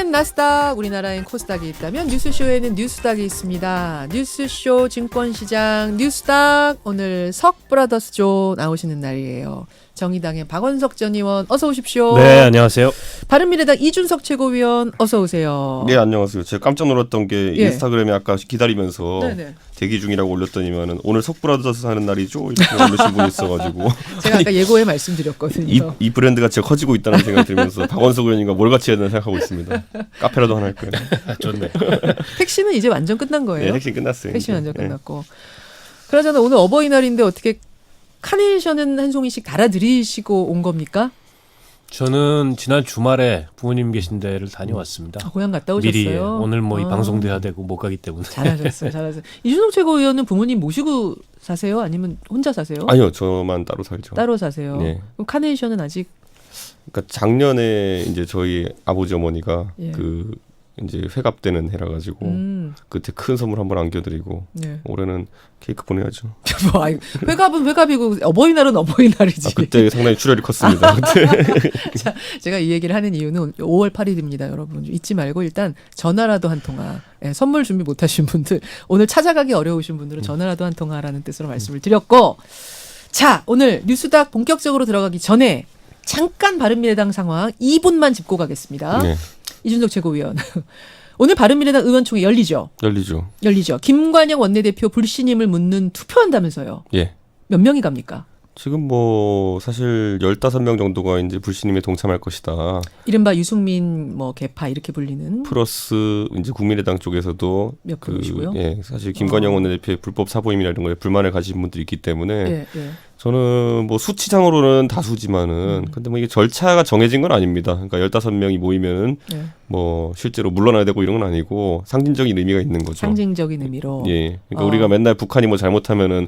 미국엔 나스닥, 우리나라엔 코스닥이 있다면 뉴스쇼에는 뉴스닥이 있습니다. 뉴스쇼 증권시장 뉴스닥, 오늘 석 브라더스조 나오시는 날이에요. 정의당의 박원석 전 의원 어서 오십시오. 네, 안녕하세요. 바른미래당 이준석 최고위원 어서 오세요. 네, 안녕하세요. 제가 깜짝 놀랐던 게 예. 인스타그램에 아까 기다리면서 네네. 대기 중이라고 올렸더니만은 오늘 석브라더스 하는 날이죠? 이렇게 올리신 분이 있어가지고 제가 아까 예고에 말씀드렸거든요. 이 브랜드가 진짜 커지고 있다는 생각이 들면서 박원석 의원님과 뭘 같이 해야 되나 생각하고 있습니다. 카페라도 하나 할 거예요. 좋네. 택시는 이제 완전 끝난 거예요? 네, 택시 끝났어요. 택시 이제. 완전 네. 끝났고. 그러잖아 오늘 어버이날인데 어떻게 카네이션은 한 송이씩 달아드리시고 온 겁니까? 저는 지난 주말에 부모님 계신 데를 다녀왔습니다. 아, 고향 갔다 오셨어요? 미리 오늘 뭐 이 아. 방송도 해야 되고 못 가기 때문에. 잘하셨어요. 잘하셨어요. 이준석 최고위원은 부모님 모시고 사세요? 아니면 혼자 사세요? 아니요, 저만 따로 살죠. 따로 사세요. 네. 그럼 카네이션은 아직 그러니까 작년에 이제 저희 아버지 어머니가 예. 그 이제 회갑되는 해라 가지고 그때 큰 선물 한번 안겨드리고 네. 올해는 케이크 보내야죠. 뭐, 아이고, 회갑은 회갑이고 어버이날은 어버이날이지. 아, 그때 상당히 출혈이 컸습니다. 그때. 자, 제가 이 얘기를 하는 이유는 5월 8일입니다, 여러분. 잊지 말고 일단 전화라도 한 통화. 예, 선물 준비 못하신 분들, 오늘 찾아가기 어려우신 분들은 전화라도 한 통화라는 뜻으로 말씀을 드렸고, 자, 오늘 뉴스닥 본격적으로 들어가기 전에 잠깐 바른미래당 상황 2분만 짚고 가겠습니다. 네, 이준석 최고위원. 오늘 바른미래당 의원총회 열리죠? 열리죠. 김관영 원내대표 불신임을 묻는 투표한다면서요. 예. 몇 명이 갑니까? 지금 뭐 사실 15명 정도가 이제 불신임에 동참할 것이다. 이른바 유승민 뭐 개파 이렇게 불리는 플러스 이제 국민의당 쪽에서도 몇 분이시고요? 예, 사실 김관영 원내대표의 불법 사보임이나 이런 거에 불만을 가진 분들이 있기 때문에 예, 예. 저는 뭐 수치상으로는 다수지만은 근데 뭐 이게 절차가 정해진 건 아닙니다. 그러니까 15명이 모이면은 예. 뭐 실제로 물러나야 되고 이런 건 아니고 상징적인 의미가 있는 거죠. 상징적인 의미로. 예. 그러니까 우리가 맨날 북한이 뭐 잘못하면은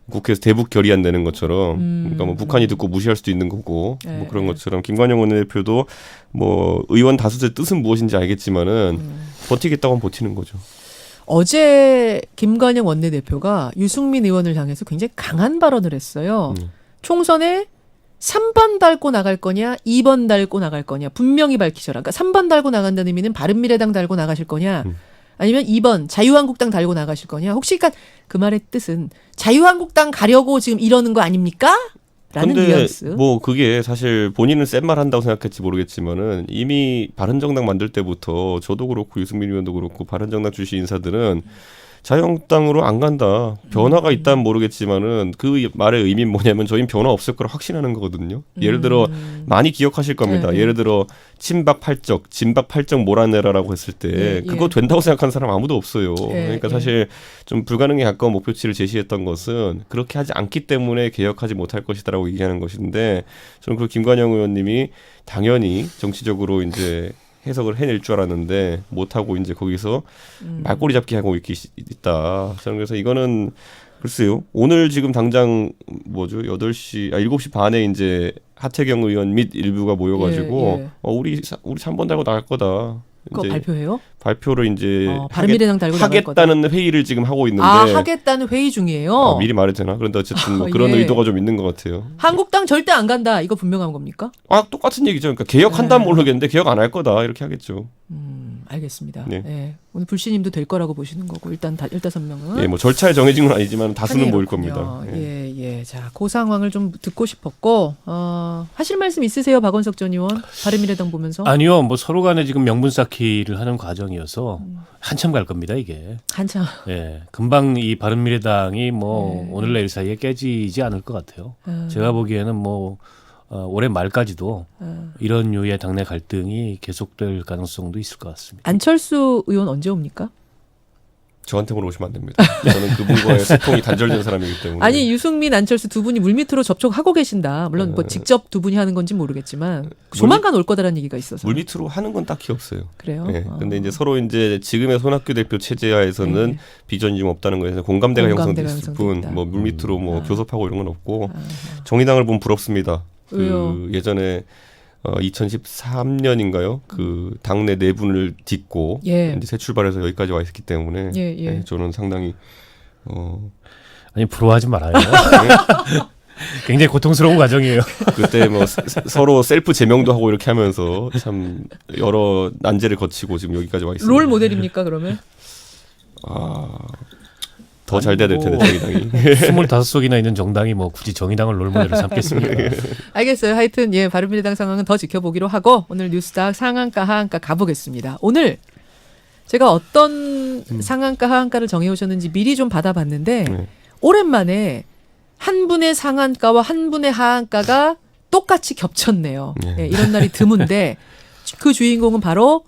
국회에서 대북 결의안 내는 것처럼 그러니까 뭐 북한이 듣고 무시할 수도 있는 거고 예, 뭐 그런 예. 것처럼 김관영 원내대표도 뭐 의원 다수의 뜻은 무엇인지 알겠지만은 버티겠다고 하면 버티는 거죠. 어제 김관영 원내대표가 유승민 의원을 향해서 굉장히 강한 발언을 했어요. 총선에 3번 달고 나갈 거냐, 2번 달고 나갈 거냐 분명히 밝히셔라. 그러니까 3번 달고 나간다는 의미는 바른미래당 달고 나가실 거냐, 아니면 2번 자유한국당 달고 나가실 거냐. 혹시 그러니까 그 말의 뜻은 자유한국당 가려고 지금 이러는 거 아닙니까? 라는 근데 뉘앙스. 뭐 그게 사실 본인은 센 말 한다고 생각했지 모르겠지만은 이미 바른정당 만들 때부터 저도 그렇고 유승민 의원도 그렇고 바른정당 출신 인사들은 자유한국당으로 안 간다. 변화가 있다면 모르겠지만은 그 말의 의미는 뭐냐면 저희는 변화 없을 거라 확신하는 거거든요. 예를 들어 많이 기억하실 겁니다. 네. 예를 들어 친박 팔적, 진박 팔적 몰아내라라고 했을 때 예, 그거 예. 된다고 생각하는 사람 아무도 없어요. 예, 그러니까 예. 사실 좀 불가능에 가까운 목표치를 제시했던 것은 그렇게 하지 않기 때문에 개혁하지 못할 것이다라고 얘기하는 것인데 저는 그 김관영 의원님이 당연히 정치적으로 이제 해석을 해낼 줄 알았는데 못하고 이제 거기서 말꼬리 잡기 하고 있다. 저는 그래서 이거는 글쎄요. 오늘 지금 당장 뭐죠? 7시 반에 이제 하태경 의원 및 일부가 모여가지고 예, 예. 우리 3번 달고 나갈 거다. 그거 이제 발표해요? 발표를 이제 바른미래당 달고 나갈 거다. 하겠다는 회의를 지금 하고 있는데 하겠다는 회의 중이에요. 미리 말해도 되나? 그런데 어쨌든 뭐 그런 예. 의도가 좀 있는 것 같아요. 한국당 절대 안 간다. 이거 분명한 겁니까? 똑같은 얘기죠. 그러니까 개혁한다면 네. 모르겠는데 개혁 안 할 거다 이렇게 하겠죠. 알겠습니다. 네. 예. 오늘 불신임도 될 거라고 보시는 거고 일단 15명은 예, 뭐 절차에 정해진 건 아니지만 다수는 모일 겁니다. 예. 자, 그 상황을 좀 듣고 싶었고 하실 말씀 있으세요, 박원석 전 의원? 바른미래당 보면서 아니요, 뭐 서로 간에 지금 명분 쌓기를 하는 과정이어서 한참 갈 겁니다, 이게. 한참. 예, 금방 이 바른미래당이 뭐 네. 오늘 내일 사이에 깨지지 않을 것 같아요. 음. 제가 보기에는 뭐 올해 말까지도 이런 류의 당내 갈등이 계속될 가능성도 있을 것 같습니다. 안철수 의원 언제 옵니까? 저한테 물어보시면 안 됩니다. 저는 그분과의 소통이 단절된 사람이기 때문에. 아니 유승민, 안철수 두 분이 물밑으로 접촉하고 계신다. 물론 뭐 직접 두 분이 하는 건지 모르겠지만 조만간 올 거다라는 얘기가 있어서. 물밑으로 하는 건 딱히 없어요. 그래요? 예. 근데 이제 서로 이제 지금의 손학규 대표 체제하에서는 네. 비전이 좀 없다는 거에서 공감대가 공감대가 형성됐을 뿐, 형성됐다. 뭐 물밑으로 뭐 교섭하고 이런 건 없고 정의당을 보면 부럽습니다. 왜요? 그 예전에 2013년인가요? 그 당내 내분을 딛고 예. 이제 새 출발해서 여기까지 와 있기 때문에 예. 저는 상당히 아니 부러워하지 말아요. 굉장히 고통스러운 과정이에요. 그때 뭐 서로 셀프 제명도 하고 이렇게 하면서 참 여러 난제를 거치고 지금 여기까지 와 있습니다. 롤 모델입니까 그러면? 더 잘 돼야 될 텐데 정의당이. 25석이나 있는 정당이 뭐 굳이 정의당을 롤모델로 삼겠습니까? 알겠어요. 하여튼 예 바른미래당 상황은 더 지켜보기로 하고 오늘 뉴스닥 상한가 하한가 가보겠습니다. 오늘 제가 어떤 상한가 하한가를 정해오셨는지 미리 좀 받아봤는데 네. 오랜만에 한 분의 상한가와 한 분의 하한가가 똑같이 겹쳤네요. 네. 예, 이런 날이 드문데 그 주인공은 바로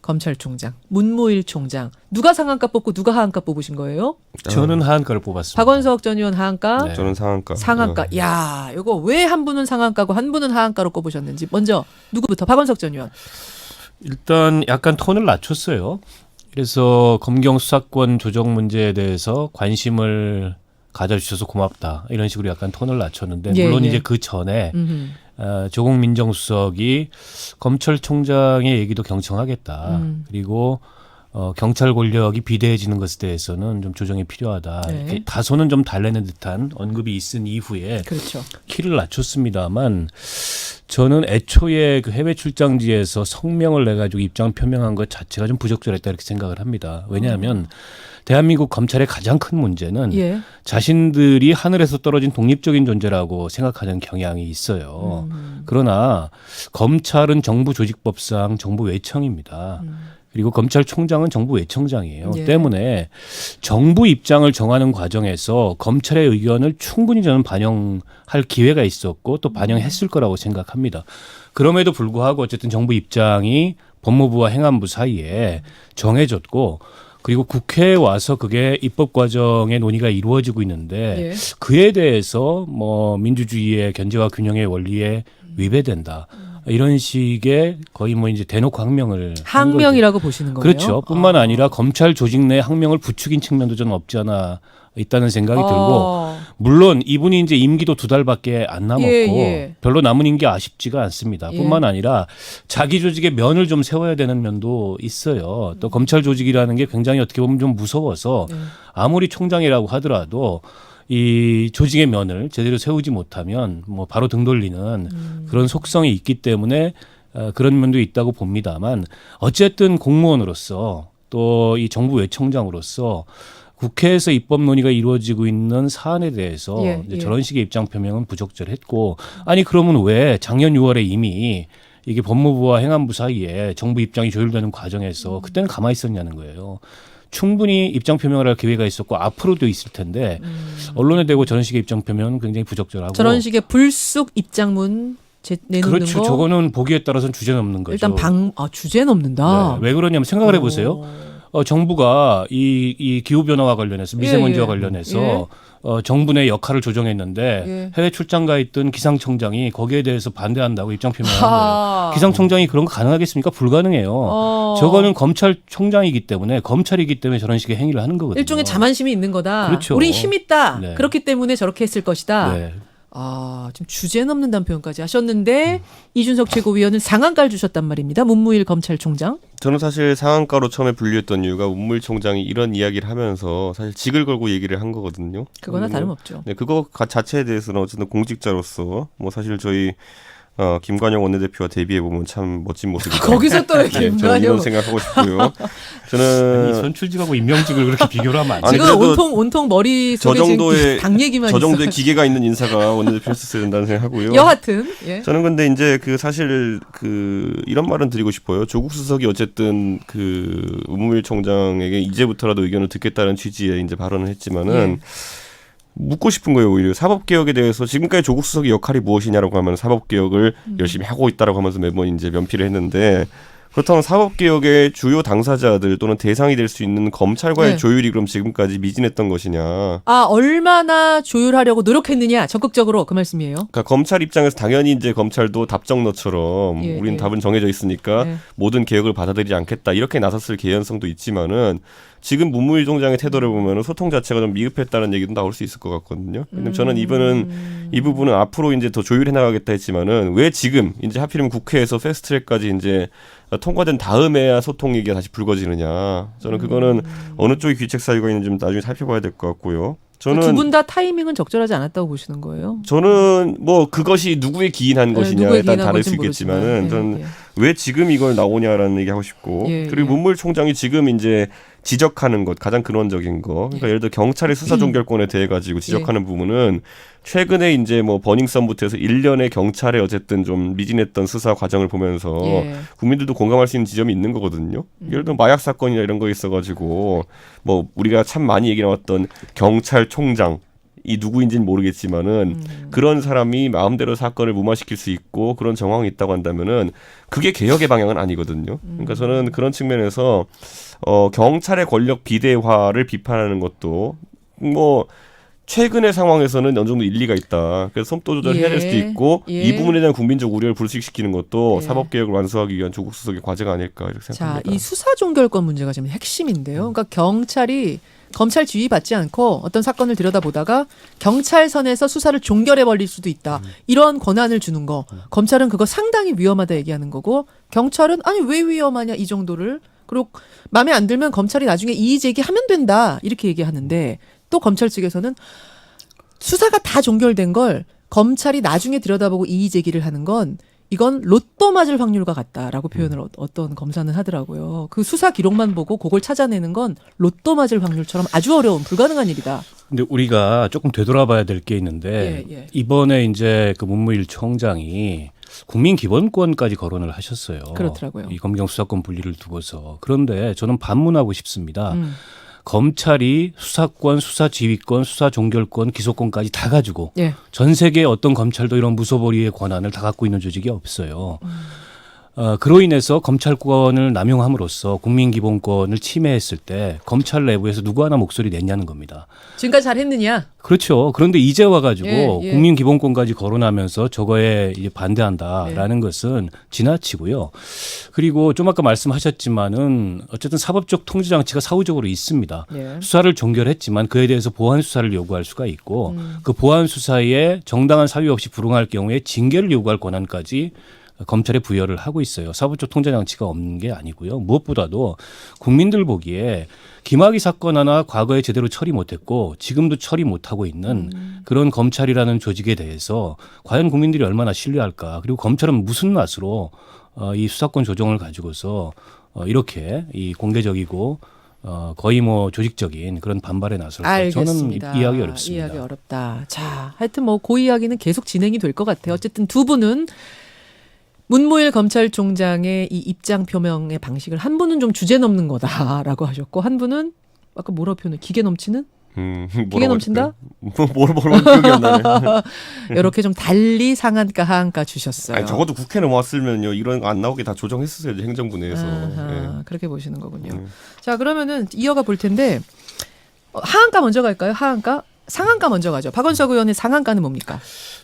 검찰총장, 문무일 총장. 누가 상한가 뽑고 누가 하한가 뽑으신 거예요? 저는 하한가를 뽑았습니다. 박원석 전 의원 하한가, 네. 저는 상한가. 상한가. 야, 이거 왜 한 분은 상한가고 한 분은 하한가로 꼽으셨는지 먼저 누구부터? 박원석 전 의원. 일단 약간 톤을 낮췄어요. 그래서 검경 수사권 조정 문제에 대해서 관심을 가져주셔서 고맙다. 이런 식으로 약간 톤을 낮췄는데 예, 물론 예. 이제 그 전에 음흠. 조국 민정수석이 검찰총장의 얘기도 경청하겠다. 그리고 경찰 권력이 비대해지는 것에 대해서는 좀 조정이 필요하다. 네. 이렇게 다소는 좀 달래는 듯한 언급이 있은 이후에 그렇죠. 키를 낮췄습니다만 저는 애초에 그 해외 출장지에서 성명을 내가지고 입장 표명한 것 자체가 좀 부적절했다 이렇게 생각을 합니다. 왜냐하면 대한민국 검찰의 가장 큰 문제는 예. 자신들이 하늘에서 떨어진 독립적인 존재라고 생각하는 경향이 있어요. 그러나 검찰은 정부 조직법상 정부 외청입니다. 그리고 검찰총장은 정부 외청장이에요. 예. 때문에 정부 입장을 정하는 과정에서 검찰의 의견을 충분히 저는 반영할 기회가 있었고 또 반영했을 거라고 생각합니다. 그럼에도 불구하고 어쨌든 정부 입장이 법무부와 행안부 사이에 정해졌고 그리고 국회에 와서 그게 입법 과정의 논의가 이루어지고 있는데 예. 그에 대해서 뭐 민주주의의 견제와 균형의 원리에 위배된다. 이런 식의 거의 뭐 이제 대놓고 항명을 한 항명이라고 보시는 거예요? 그렇죠. 뿐만 아니라 검찰 조직 내 항명을 부추긴 측면도 좀 없지 않아 있다는 생각이 들고 물론 이분이 이제 임기도 2달밖에 안 남았고 예. 별로 남은 임기 아쉽지가 않습니다. 예. 뿐만 아니라 자기 조직의 면을 좀 세워야 되는 면도 있어요. 또 검찰 조직이라는 게 굉장히 어떻게 보면 좀 무서워서 네. 아무리 총장이라고 하더라도 이 조직의 면을 제대로 세우지 못하면 뭐 바로 등 돌리는 그런 속성이 있기 때문에 그런 면도 있다고 봅니다만 어쨌든 공무원으로서 또 이 정부 외청장으로서 국회에서 입법 논의가 이루어지고 있는 사안에 대해서 예, 이제 예. 저런 식의 입장 표명은 부적절했고 아니 그러면 왜 작년 6월에 이미 이게 법무부와 행안부 사이에 정부 입장이 조율되는 과정에서 그때는 가만히 있었냐는 거예요. 충분히 입장 표명을 할 기회가 있었고 앞으로도 있을 텐데 언론에 대고 저런 식의 입장 표명은 굉장히 부적절하고 저런 식의 불쑥 입장문 내놓는 그렇죠. 거. 저거는 보기에 따라서는 주제는 없는 거죠. 일단 주제 넘는다. 네. 왜 그러냐면 생각을 해보세요. 정부가 이 기후 변화와 관련해서 미세먼지와 예. 관련해서 정부 내 역할을 조정했는데 예. 해외 출장 가 있던 기상청장이 거기에 대해서 반대한다고 입장 표명한 거예요. 하. 기상청장이 그런 거 가능하겠습니까? 불가능해요. 저거는 검찰총장이기 때문에 검찰이기 때문에 저런 식의 행위를 하는 거거든요. 일종의 자만심이 있는 거다. 그렇죠. 우린 힘 있다. 네. 그렇기 때문에 저렇게 했을 것이다. 네. 지금 주제 넘는다는 표현까지 하셨는데 이준석 최고위원은 상한가를 주셨단 말입니다. 문무일 검찰총장. 저는 사실 상한가로 처음에 분류했던 이유가 문무일 총장이 이런 이야기를 하면서 사실 직을 걸고 얘기를 한 거거든요. 그거나 다름없죠. 네, 그거 자체에 대해서는 어쨌든 공직자로서 뭐 사실 저희 김관영 원내대표와 대비해 보면 참 멋진 모습이다. 거기서 또 왜 저는 김관영? 이런 생각하고 싶고요. 저는 선출직하고 임명직을 그렇게 비교를 하면 안 아니, 돼요. 지금 그래도 온통 머리 저 속에 정도의 지금 당 얘기만 저 정도의 있어가지고. 기계가 있는 인사가 원내대표 했었어야 된다는 생각하고요. 여하튼 예. 저는 근데 이제 사실 이런 말은 드리고 싶어요. 조국 수석이 어쨌든 문무일 총장에게 이제부터라도 의견을 듣겠다는 취지의 이제 발언을 했지만은 묻고 싶은 거예요. 오히려 사법개혁에 대해서 지금까지 조국 수석의 역할이 무엇이냐라고 하면 사법개혁을 열심히 하고 있다라고 하면서 매번 이제 면피를 했는데 그렇다면 사법개혁의 주요 당사자들 또는 대상이 될 수 있는 검찰과의 네. 조율이 그럼 지금까지 미진했던 것이냐. 얼마나 조율하려고 노력했느냐 적극적으로 그 말씀이에요. 그러니까 검찰 입장에서 당연히 이제 검찰도 답정너처럼 예, 우리는 예. 답은 정해져 있으니까 예. 모든 개혁을 받아들이지 않겠다 이렇게 나섰을 개연성도 있지만은 지금 문무일 총장의 태도를 보면은 소통 자체가 좀 미흡했다는 얘기도 나올 수 있을 것 같거든요. 근데 저는 이 부분은 앞으로 이제 더 조율해 나가겠다 했지만은 왜 지금 이제 하필이면 국회에서 패스트트랙까지 이제 통과된 다음에야 소통 얘기가 다시 불거지느냐. 저는 그거는 어느 쪽이 귀책 사유가 있는지 좀 나중에 살펴봐야 될 것 같고요. 저는 두 분 다 타이밍은 적절하지 않았다고 보시는 거예요? 저는 뭐 그것이 누구에 기인한 것이냐에 누구에 따라 기인한 다를 수 건지는 있겠지만은 모르지만, 저는 예. 왜 지금 이걸 나오냐라는 얘기하고 싶고 예, 그리고 예. 문무일 총장이 지금 이제 지적하는 것 가장 근원적인 거 그러니까 예를 들어 경찰의 수사 종결권에 대해 가지고 지적하는 부분은 최근에 이제 뭐 버닝썬부터 해서 1년의 경찰의 어쨌든 좀 미진했던 수사 과정을 보면서 예. 국민들도 공감할 수 있는 지점이 있는 거거든요. 예를 들어 마약 사건이나 이런 거 있어가지고 뭐 우리가 참 많이 얘기 나왔던 경찰총장 이 누구인지는 모르겠지만은 그런 사람이 마음대로 사건을 무마시킬 수 있고 그런 정황이 있다고 한다면은 그게 개혁의 방향은 아니거든요. 그러니까 저는 그런 측면에서 경찰의 권력 비대화를 비판하는 것도 뭐 최근의 상황에서는 어느 정도 일리가 있다. 그래서 속도 조절해야 될 수도 있고 예. 이 부분에 대한 국민적 우려를 불식시키는 것도 예. 사법개혁을 완수하기 위한 조국 수석의 과제가 아닐까 이렇게 자, 생각합니다. 이 수사 종결권 문제가 지금 핵심인데요. 그러니까 경찰이 검찰 지휘받지 않고 어떤 사건을 들여다보다가 경찰선에서 수사를 종결해 버릴 수도 있다. 이런 권한을 주는 거. 검찰은 그거 상당히 위험하다 얘기하는 거고 경찰은 아니 왜 위험하냐 이 정도를. 그리고 마음에 안 들면 검찰이 나중에 이의 제기하면 된다. 이렇게 얘기하는데 또 검찰 측에서는 수사가 다 종결된 걸 검찰이 나중에 들여다보고 이의 제기를 하는 건 이건 로또 맞을 확률과 같다라고 표현을 어떤 검사는 하더라고요. 그 수사 기록만 보고 그걸 찾아내는 건 로또 맞을 확률처럼 아주 어려운 불가능한 일이다. 근데 우리가 조금 되돌아봐야 될 게 있는데 예. 이번에 이제 그 문무일 총장이 국민 기본권까지 거론을 하셨어요. 그렇더라고요. 이 검경 수사권 분리를 두고서. 그런데 저는 반문하고 싶습니다. 검찰이 수사권, 수사지휘권, 수사종결권, 기소권까지 다 가지고 예. 전 세계 어떤 검찰도 이런 무소불위의 권한을 다 갖고 있는 조직이 없어요. 그로 인해서 검찰권을 남용함으로써 국민기본권을 침해했을 때 검찰 내부에서 누구 하나 목소리 냈냐는 겁니다. 지금까지 잘했느냐? 그렇죠. 그런데 이제 와가지고 예. 국민기본권까지 거론하면서 저거에 이제 반대한다라는 것은 지나치고요. 그리고 좀 아까 말씀하셨지만은 어쨌든 사법적 통제 장치가 사후적으로 있습니다. 예. 수사를 종결했지만 그에 대해서 보완 수사를 요구할 수가 있고 그 보완 수사에 정당한 사유 없이 불응할 경우에 징계를 요구할 권한까지 검찰에 부여를 하고 있어요. 사법적 통제 장치가 없는 게 아니고요. 무엇보다도 국민들 보기에 김학의 사건 하나 과거에 제대로 처리 못했고 지금도 처리 못하고 있는 그런 검찰이라는 조직에 대해서 과연 국민들이 얼마나 신뢰할까. 그리고 검찰은 무슨 낯으로 이 수사권 조정을 가지고서 이렇게 이 공개적이고 거의 뭐 조직적인 그런 반발에 나설까. 알겠습니다. 저는 이해하기 어렵습니다. 이해하기 어렵다. 자, 하여튼 뭐 그 이야기는 계속 진행이 될 것 같아요. 어쨌든 두 분은 문무일 검찰총장의 이 입장 표명의 방식을 한 분은 좀 주제 넘는 거다라고 하셨고 한 분은 아까 뭐라고 표현을 기계 넘치는? 기계 넘친다? 뭐라고 기억이 안 나네. 이렇게 좀 달리 상한가 하한가 주셨어요. 아니, 적어도 국회 넘어왔으면요 이런 거 안 나오게 다 조정했었어요 행정부 내에서. 아하, 그렇게 보시는 거군요. 자, 그러면은 이어가 볼 텐데 하한가 먼저 갈까요? 하한가? 상한가 먼저 가죠. 박원석 의원의 상한가는 뭡니까?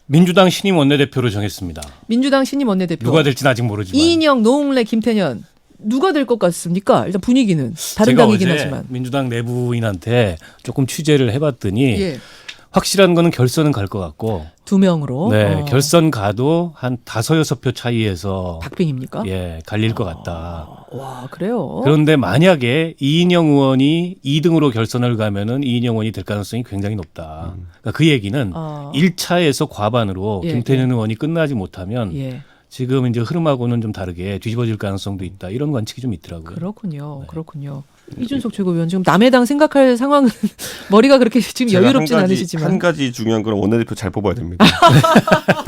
민주당 신임 원내대표로 정했습니다. 민주당 신임 원내대표. 누가 될지는 아직 모르지만. 이인영, 노웅래, 김태년. 누가 될 것 같습니까? 일단 분위기는 다른 제가 당이긴 어제 하지만. 민주당 내부인한테 조금 취재를 해봤더니 예. 확실한 거는 결선은 갈 것 같고 두 명으로. 네, 결선 가도 한 5-6표 차이에서 박빙입니까? 예, 갈릴 것 같다. 와, 그래요? 그런데 만약에 이인영 의원이 2등으로 결선을 가면은 이인영 의원이 될 가능성이 굉장히 높다. 그러니까 그 얘기는 1차에서 과반으로 예, 김태년 의원이 끝나지 못하면 예. 지금 이제 흐름하고는 좀 다르게 뒤집어질 가능성도 있다. 이런 관측이 좀 있더라고요. 그렇군요. 네. 그렇군요. 이준석 최고위원 지금 남의 당 생각할 상황은 머리가 그렇게 지금 제가 여유롭진 한 않으시지만 가지 중요한 건 원내대표 잘 뽑아야 됩니다.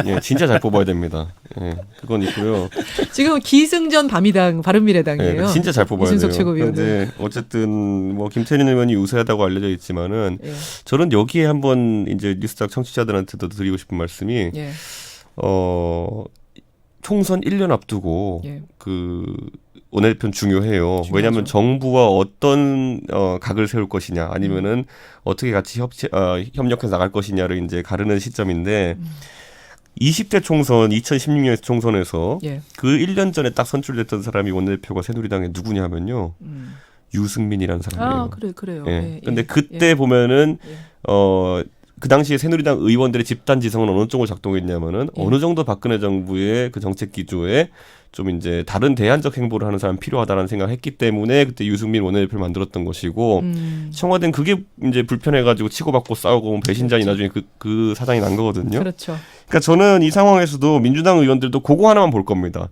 예, 진짜 잘 뽑아야 됩니다. 예, 그건 있고요. 지금 기승전 바미당 바른미래당이에요. 예, 진짜 잘 뽑아야 이준석 돼요. 최고위원은. 그런데 어쨌든 뭐 김태년 의원이 우세하다고 알려져 있지만은 예. 저는 여기에 한번 이제 뉴스닥 청취자들한테도 드리고 싶은 말씀이 예. 총선 1년 앞두고 예. 그 원내대표는 중요해요. 중요하죠. 왜냐하면 정부와 어떤 각을 세울 것이냐 아니면은 어떻게 같이 협력해서 나갈 것이냐를 이제 가르는 시점인데 20대 총선 2016년 총선에서 예. 그 1년 전에 딱 선출됐던 사람이 원내대표가 새누리당에 누구냐 하면요. 유승민이라는 사람이에요. 그래요. 예. 예, 근데 예, 그때 예. 보면은 예. 그 당시에 새누리당 의원들의 집단 지성은 어느 쪽으로 작동했냐면은 예. 어느 정도 박근혜 정부의 그 정책 기조에 좀 이제 다른 대안적 행보를 하는 사람이 필요하다는 생각을 했기 때문에 그때 유승민 원내대표를 만들었던 것이고 청와대는 그게 이제 불편해가지고 치고받고 싸우고 배신자니 나중에 그 사장이 난 거거든요. 그렇죠. 그러니까 저는 이 상황에서도 민주당 의원들도 그거 하나만 볼 겁니다.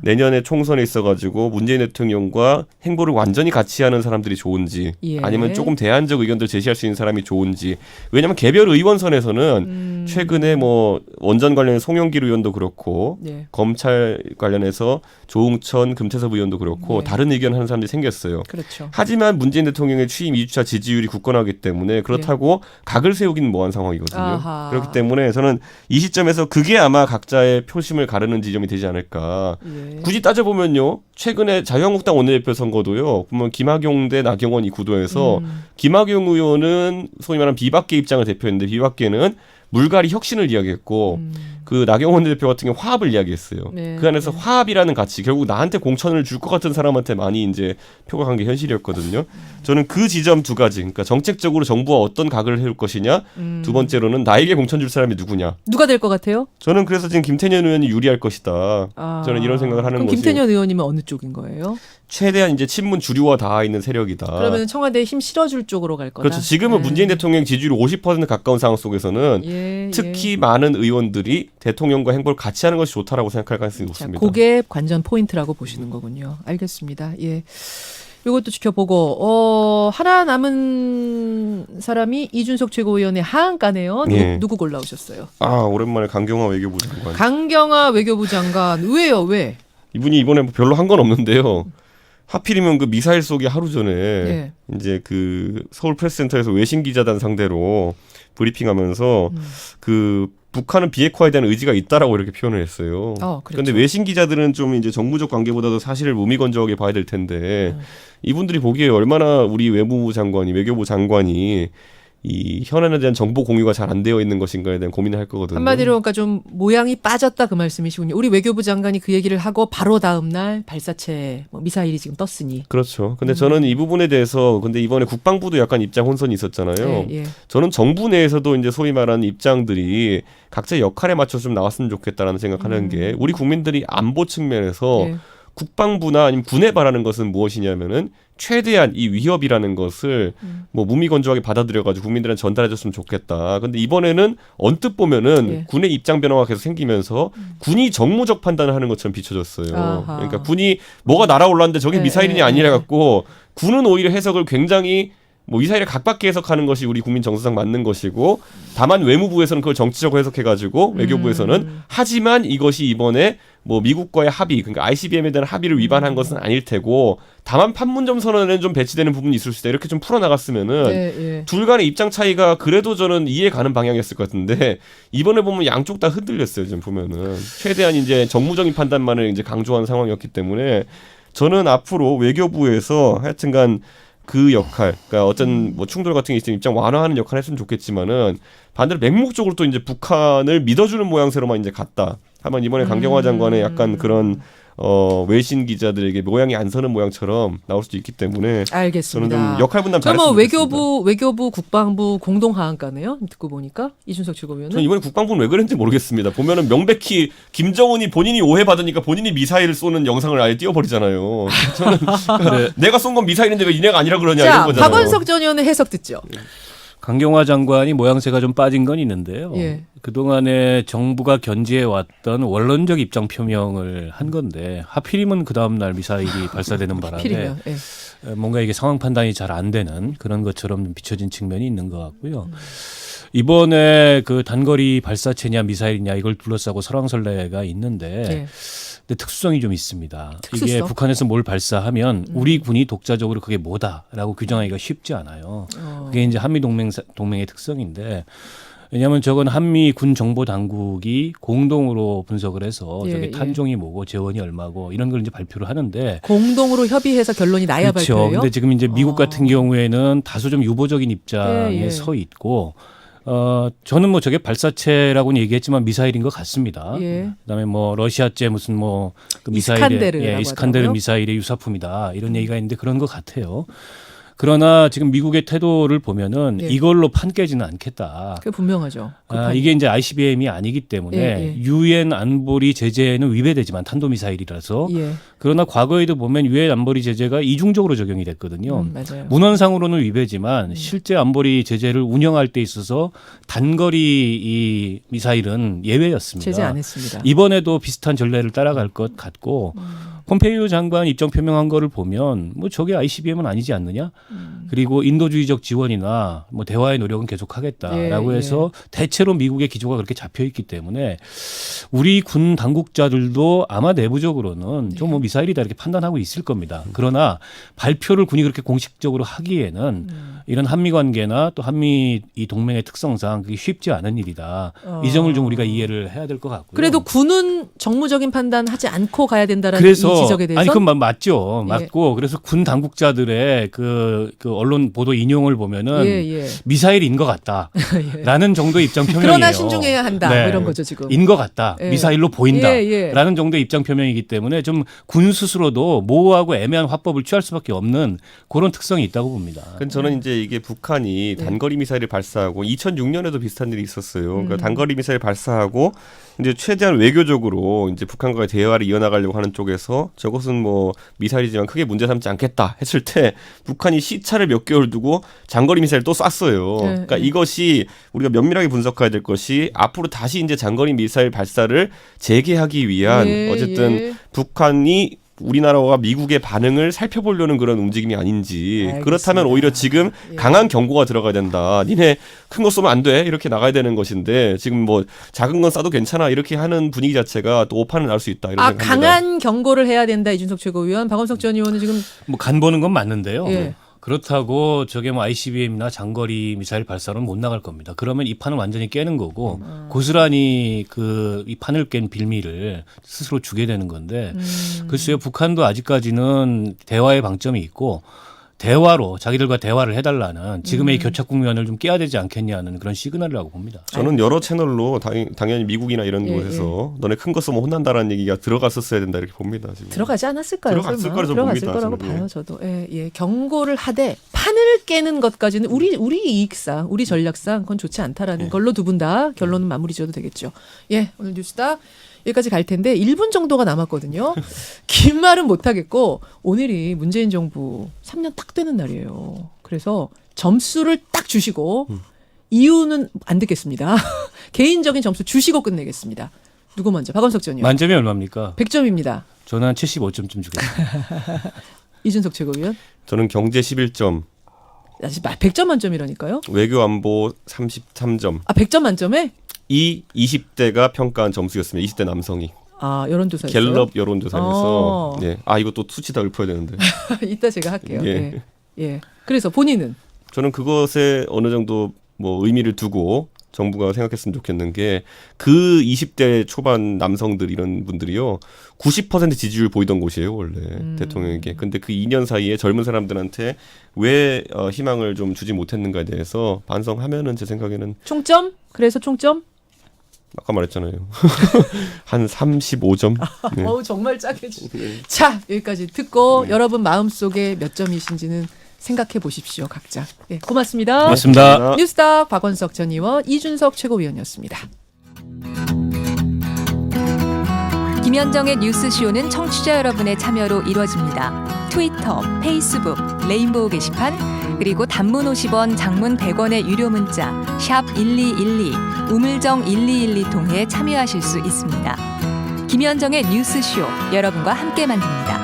내년에 총선에 있어가지고 문재인 대통령과 행보를 완전히 같이 하는 사람들이 좋은지 예. 아니면 조금 대안적 의견들 제시할 수 있는 사람이 좋은지. 왜냐하면 개별 의원선에서는 최근에 뭐 원전 관련 송영길 의원도 그렇고 예. 검찰 관련해서 조응천, 금태섭 의원도 그렇고 네. 다른 의견 하는 사람들이 생겼어요. 그렇죠. 하지만 문재인 대통령의 취임 2주차 지지율이 굳건하기 때문에 그렇다고 각을 세우기는 뭐한 상황이거든요. 아하. 그렇기 때문에 저는 이 시점에서 그게 아마 각자의 표심을 가르는 지점이 되지 않을까. 예. 굳이 따져보면요. 최근에 자유한국당 원내대표 선거도요. 보면 김학용 대 나경원 이 구도에서 김학용 의원은 소위 말하는 비박계 입장을 대표했는데 비박계는 물갈이 혁신을 이야기했고 그 나경원 대표 같은 경우 화합을 이야기했어요. 네, 그 안에서 네. 화합이라는 가치 결국 나한테 공천을 줄 것 같은 사람한테 많이 이제 표가 간 게 현실이었거든요. 저는 그 지점 두 가지. 그러니까 정책적으로 정부가 어떤 각을 해올 것이냐. 두 번째로는 나에게 공천 줄 사람이 누구냐. 누가 될 것 같아요? 저는 그래서 지금 김태년 의원이 유리할 것이다. 아, 저는 이런 생각을 하는 그럼 거지. 김태년 의원님은 어느 쪽인 거예요? 최대한 이제 친문 주류화 닿아 있는 세력이다. 그러면 청와대에 힘 실어줄 쪽으로 갈 거다. 그렇죠. 지금은 문재인 대통령 지지율이 50% 가까운 상황 속에서는 예, 특히 많은 의원들이 대통령과 행보를 같이 하는 것이 좋다라고 생각할 가능성이 자, 높습니다. 그게 관전 포인트라고 보시는 거군요. 알겠습니다. 예. 이것도 지켜보고 하나 남은 사람이 이준석 최고위원의 하한가네요. 예. 누구 골라오셨어요? 아 오랜만에 강경화 외교부 장관. 강경화 외교부 장관. 왜요? 왜? 이분이 이번에 뭐 별로 한 건 없는데요. 하필이면 그 미사일 쏘기 하루 전에 예. 이제 그 서울 프레스센터에서 외신 기자단 상대로 브리핑하면서 그 북한은 비핵화에 대한 의지가 있다라고 이렇게 표현을 했어요. 그렇죠. 그런데 외신 기자들은 좀 이제 정무적 관계보다도 사실을 무미건조하게 봐야 될 텐데 이분들이 보기에 얼마나 우리 외무부 장관이 외교부 장관이 이 현안에 대한 정보 공유가 잘 안 되어 있는 것인가에 대한 고민을 할 거거든요. 한마디로 그러니까 좀 모양이 빠졌다 그 말씀이시군요. 우리 외교부 장관이 그 얘기를 하고 바로 다음 날 발사체 미사일이 지금 떴으니. 그렇죠. 근데 저는 이 부분에 대해서 근데 이번에 국방부도 약간 입장 혼선이 있었잖아요. 예. 저는 정부 내에서도 이제 소위 말하는 입장들이 각자의 역할에 맞춰서 좀 나왔으면 좋겠다라는 생각하는 게 우리 국민들이 안보 측면에서 예. 국방부나 아니면 군에 바라는 것은 무엇이냐면은 최대한 이 위협이라는 것을 뭐 무미건조하게 받아들여가지고 국민들한테 전달해줬으면 좋겠다. 근데 이번에는 언뜻 보면은 예. 군의 입장 변화가 계속 생기면서 군이 정무적 판단을 하는 것처럼 비춰졌어요. 아하. 그러니까 군이 뭐가 날아올랐는데 저게 예, 미사일이냐 예, 아니라 예. 갖고 군은 오히려 해석을 굉장히 뭐 미사일을 각박히 해석하는 것이 우리 국민 정서상 맞는 것이고 다만 외무부에서는 그걸 정치적으로 해석해가지고 외교부에서는 하지만 이것이 이번에 뭐 미국과의 합의 그러니까 ICBM에 대한 합의를 위반한 것은 아닐 테고 다만 판문점 선언에는 좀 배치되는 부분이 있을 수 있다 이렇게 좀 풀어나갔으면은 예. 둘 간의 입장 차이가 그래도 저는 이해 가는 방향이었을 것 같은데 이번에 보면 양쪽 다 흔들렸어요. 지금 보면은 최대한 이제 정무적인 판단만을 이제 강조한 상황이었기 때문에 저는 앞으로 외교부에서 하여튼간 그 역할, 그러니까 어떤 뭐 충돌 같은 게 있으면 입장 완화하는 역할을 했으면 좋겠지만은 반대로 맹목적으로 또 이제 북한을 믿어주는 모양새로만 이제 갔다. 하면 이번에 강경화 장관의 약간 그런 외신 기자들에게 모양이 안 서는 모양처럼 나올 수도 있기 때문에 알겠습니다. 저는 좀 역할 분담 잘했으면 그러면 좋겠습니다. 외교부, 국방부 공동 하한가네요. 듣고 보니까 이준석 최고위원은. 저는 이번에 국방부는 왜 그랬는지 모르겠습니다. 보면은 명백히 김정은이 본인이 오해받으니까 본인이 미사일을 쏘는 영상을 아예 띄워버리잖아요. 저는 그러니까 내가 쏜 건 미사일인데 왜 이네가 아니라 그러냐 이런 자, 거잖아요. 박원석 전 의원의 해석 듣죠. 강경화 장관이 모양새가 좀 빠진 건 있는데요. 예. 그동안에 정부가 견지해 왔던 원론적 입장 표명을 한 건데 하필이면 그 다음 날 미사일이 발사되는 바람에 필이면. 예. 뭔가 이게 상황 판단이 잘 안 되는 그런 것처럼 비춰진 측면이 있는 것 같고요. 이번에 그 단거리 발사체냐 미사일이냐 이걸 둘러싸고 설왕설래가 있는데 예. 근데 특수성이 좀 있습니다. 특수성? 이게 북한에서 뭘 발사하면 우리 군이 독자적으로 그게 뭐다라고 규정하기가 쉽지 않아요. 그게 이제 한미 동맹의 특성인데 왜냐하면 저건 한미 군 정보 당국이 공동으로 분석을 해서 예, 저게 예. 탄종이 뭐고 재원이 얼마고 이런 걸 이제 발표를 하는데 공동으로 협의해서 결론이 나야 그렇죠. 발표해요. 근데 지금 이제 미국 같은 경우에는 다소 좀 유보적인 입장에 예, 예. 서 있고 저는 뭐 저게 발사체라고는 얘기했지만 미사일인 것 같습니다. 예. 그다음에 뭐 러시아제 무슨 뭐 그 이스칸데르라고 미사일의 이스칸데르 하더라고요. 미사일의 유사품이다 이런 얘기가 있는데 그런 것 같아요. 그러나 지금 미국의 태도를 보면은 예. 이걸로 판 깨지는 않겠다. 그게 분명하죠. 이게 이제 ICBM이 아니기 때문에 예, 예. 유엔 안보리 제재는 위배되지만 탄도미사일이라서 예. 그러나 과거에도 보면 유엔 안보리 제재가 이중적으로 적용이 됐거든요. 맞아요. 문헌상으로는 위배지만 실제 안보리 제재를 운영할 때 있어서 단거리 이 미사일은 예외였습니다. 제재 안 했습니다. 이번에도 비슷한 전례를 따라갈 것 같고 폼페이오 장관 입장 표명한 거를 보면 뭐 저게 ICBM은 아니지 않느냐? 그리고 인도주의적 지원이나 뭐 대화의 노력은 계속하겠다라고 예, 해서 대체로 미국의 기조가 그렇게 잡혀 있기 때문에 우리 군 당국자들도 아마 내부적으로는 좀 뭐 미사일이다 이렇게 판단하고 있을 겁니다. 그러나 발표를 군이 그렇게 공식적으로 하기에는 이런 한미 관계나 또 한미 이 동맹의 특성상 그게 쉽지 않은 일이다. 이 점을 좀 우리가 이해를 해야 될 것 같고요. 그래도 군은 정무적인 판단하지 않고 가야 된다라는 그래서 이 지적에 대해서 아니 그건 맞죠. 예. 맞고 그래서 군 당국자들의 그 언론 보도 인용을 보면은 예. 미사일인 것 같다라는 정도의 입장 표명이에요. 그러나 신중해야 한다 뭐 이런 거죠 지금. 인 것 같다. 예. 미사일로 보인다라는 예. 정도의 입장 표명이기 때문에 좀 군 스스로도 모호하고 애매한 화법을 취할 수밖에 없는 그런 특성이 있다고 봅니다. 근데 저는 이제 이게 북한이 단거리 미사일을 발사하고 2006년에도 비슷한 일이 있었어요. 그러니까 단거리 미사일 발사하고 이제 최대한 외교적으로 이제 북한과의 대화를 이어나가려고 하는 쪽에서 저것은 뭐 미사일이지만 크게 문제 삼지 않겠다 했을 때 북한이 시차를 몇 개월 두고 장거리 미사일 또 쐈어요. 그러니까 이것이 우리가 면밀하게 분석해야 될 것이 앞으로 다시 이제 장거리 미사일 발사를 재개하기 위한 어쨌든 북한이 우리나라와 미국의 반응을 살펴보려는 그런 움직임이 아닌지. 알겠습니다. 그렇다면 오히려 지금 강한 경고가 들어가야 된다. 니네 큰 거 쏘면 안 돼. 이렇게 나가야 되는 것인데 지금 뭐 작은 건 쏴도 괜찮아. 이렇게 하는 분위기 자체가 또 오판을 날 수 있다. 이런 생각합니다. 강한 경고를 해야 된다 이준석 최고위원. 박원석 전 의원은 지금 뭐 간 보는 건 맞는데요. 예. 그렇다고 저게 뭐 ICBM이나 장거리 미사일 발사로는 못 나갈 겁니다. 그러면 이 판은 완전히 깨는 거고 고스란히 그 이 판을 깬 빌미를 스스로 주게 되는 건데 글쎄요 북한도 아직까지는 대화의 방점이 있고 대화로 자기들과 대화를 해달라는 지금의 이 교착 국면을 좀 깨야 되지 않겠냐는 그런 시그널이라고 봅니다. 저는 여러 채널로 당연히 미국이나 이런 곳에서 너네 큰 거 쏘면 혼난다라는 얘기가 들어갔었어야 된다 이렇게 봅니다. 지금. 들어가지 않았을까요? 들어갔을 설마? 거라고 들어갔을 봅니다, 거라고 저는. 봐요. 저도. 예. 경고를 하되 판을 깨는 것까지는 우리 이익상, 우리 전략상 그건 좋지 않다라는 걸로 두 분 다 결론은 마무리 지어도 되겠죠. 예, 오늘 뉴스다 여기까지 갈 텐데 1분 정도가 남았거든요. 긴 말은 못 하겠고 오늘이 문재인 정부 3년 딱 되는 날이에요. 그래서 점수를 딱 주시고 이유는 안 듣겠습니다. 개인적인 점수 주시고 끝내겠습니다. 누구 먼저? 박원석 전 의원. 만점이 얼마입니까? 100점입니다. 저는 한 75점쯤 주겠습니다. 이준석 최고위원. 저는 경제 11점, 100점 만점이라니까요. 외교 안보 33점. 100점 만점에? 이 20대가 평가한 점수였습니다. 20대 남성이. 여론조사였어요? 갤럽 여론조사에서. 어. 예. 이것도 수치 다 읊어야 되는데. 이따 제가 할게요. 예. 예. 그래서 본인은? 저는 그것에 어느 정도 뭐 의미를 두고 정부가 생각했으면 좋겠는 게 그 20대 초반 남성들 이런 분들이요 90% 지지율 보이던 곳이에요 원래 대통령에게. 근데 그 2년 사이에 젊은 사람들한테 왜 희망을 좀 주지 못했는가에 대해서 반성하면은 제 생각에는 총점? 그래서 총점? 아까 말했잖아요. 한 35점. 네. 정말 짜게 자, 여기까지 듣고 여러분 마음속에 몇 점이신지는 생각해 보십시오. 각자. 예, 고맙습니다. 고맙습니다. 뉴스닥 박원석 전 의원, 이준석 최고위원이었습니다. 김현정의 뉴스쇼는 청취자 여러분의 참여로 이루어집니다. 트위터, 페이스북, 레인보우 게시판, 그리고 단문 50원, 장문 100원의 유료 문자 샵 1212, 우물정 1212 통해 참여하실 수 있습니다. 김현정의 뉴스쇼, 여러분과 함께 만듭니다.